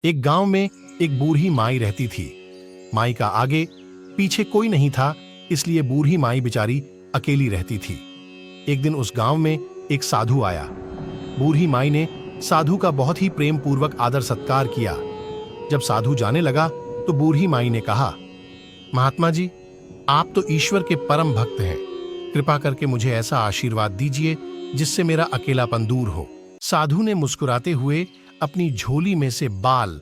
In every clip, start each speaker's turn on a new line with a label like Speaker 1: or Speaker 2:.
Speaker 1: एक गांव में एक बूढ़ी माई रहती थी। माई का आगे पीछे कोई नहीं था, इसलिए बूढ़ी माई बेचारी अकेली रहती थी। एक दिन उस गांव में एक साधु आया। बूढ़ी माई ने साधु का बहुत ही प्रेम पूर्वक आदर सत्कार किया। जब साधु जाने लगा तो बूढ़ी माई ने कहा, महात्मा जी, आप तो ईश्वर के परम भक्त हैं, कृपा करके मुझे ऐसा आशीर्वाद दीजिए जिससे मेरा अकेलापन दूर हो। साधु ने मुस्कुराते हुए अपनी झोली में से बाल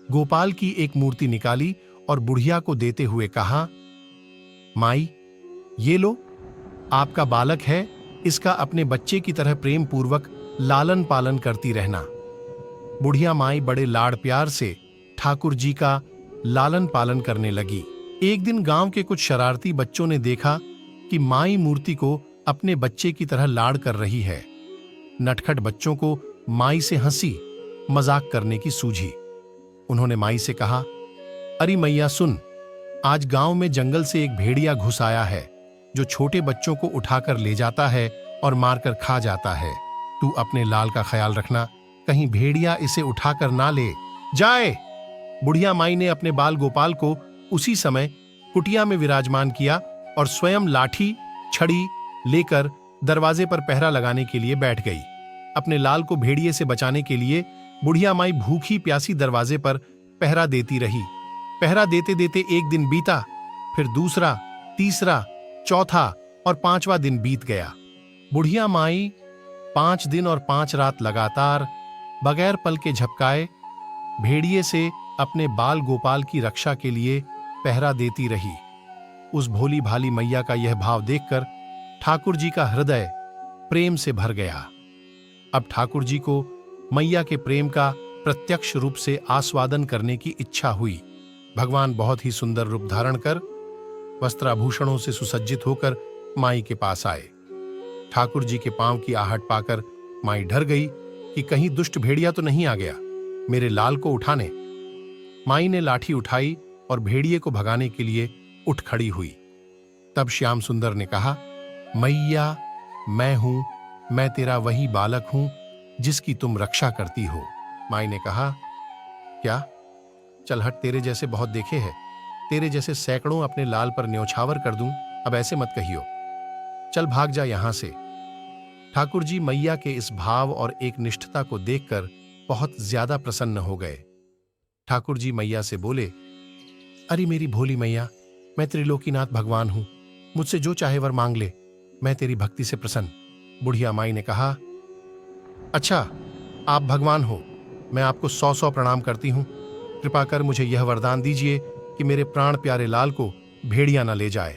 Speaker 1: गोपाल की एक मूर्ति निकाली और बुढ़िया को देते हुए कहा, माई, ये लो, आपका बालक है, इसका अपने बच्चे की तरह प्रेम पूर्वक लालन पालन करती रहना। बुढ़िया माई बड़े लाड़ प्यार से ठाकुर जी का लालन पालन करने लगी। एक दिन गांव के कुछ शरारती बच्चों ने देखा कि माई मूर्ति को अपने बच्चे की तरह लाड़ कर रही है। नटखट बच्चों को माई से हंसी मजाक करने की सूझी। उन्होंने माई से कहा, अरे मैया सुन, आज गांव में जंगल से एक भेड़िया घुस आया है जो छोटे बच्चों को उठाकर ले जाता है और मारकर खा जाता है। तू अपने लाल का ख्याल रखना, कहीं भेड़िया इसे उठाकर ना ले जाए। बुढ़िया माई ने अपने बाल गोपाल को उसी समय कुटिया में विराजमान किया और स्वयं लाठी छड़ी लेकर दरवाजे पर पहरा लगाने के लिए बैठ गई। अपने लाल को भेड़िए से बचाने के लिए बुढ़िया माई भूखी प्यासी दरवाजे पर पहरा देती रही। पहरा देते देते एक दिन बीता, फिर दूसरा, तीसरा, चौथा और पांचवा दिन बीत गया। बुढ़िया माई 5 दिन और 5 रात लगातार बगैर पल के झपकाए भेड़िए से अपने बाल गोपाल की रक्षा के लिए पहरा देती रही। उस भोली भाली मैया का यह भाव देखकर ठाकुर जी का हृदय प्रेम से भर गया। अब ठाकुर जी को मैया के प्रेम का प्रत्यक्ष रूप से आस्वादन करने की इच्छा हुई। भगवान बहुत ही सुंदर रूप धारण कर वस्त्राभूषणों से सुसज्जित होकर माई के पास आए। ठाकुर जी के पांव की आहट पाकर माई डर गई कि कहीं दुष्ट भेड़िया तो नहीं आ गया मेरे लाल को उठाने। माई ने लाठी उठाई और भेड़िए को भगाने के लिए उठ खड़ी हुई। तब श्याम सुंदर ने कहा, मैया, मैं तेरा वही बालक हूं जिसकी तुम रक्षा करती हो। माई ने कहा, क्या? चल हट, तेरे जैसे बहुत देखे हैं, तेरे जैसे सैकड़ों अपने लाल पर न्योछावर कर दूं, अब ऐसे मत कहियो, चल भाग जा यहां से। ठाकुर जी मैया के इस भाव और एक निष्ठता को देखकर बहुत ज्यादा प्रसन्न हो गए। ठाकुर जी मैया से बोले, अरे मेरी भोली मैया, मैं त्रिलोकीनाथ भगवान हूं, मुझसे जो चाहे वर मांग ले, मैं तेरी भक्ति से प्रसन्न। बुढ़िया माई ने कहा, अच्छा, आप भगवान हो, मैं आपको 100 प्रणाम करती हूं। कृपा कर मुझे यह वरदान दीजिए कि मेरे प्राण प्यारे लाल को भेड़िया न ले जाए।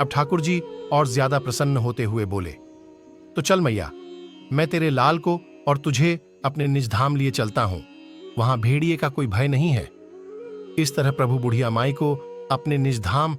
Speaker 1: अब ठाकुर जी और ज्यादा प्रसन्न होते हुए बोले, तो चल मैया, मैं तेरे लाल को और तुझे अपने निज धाम लिए चलता हूं, वहां भेड़िए का कोई भय नहीं है। इस तरह प्रभु बुढ़िया माई को अपने निज धाम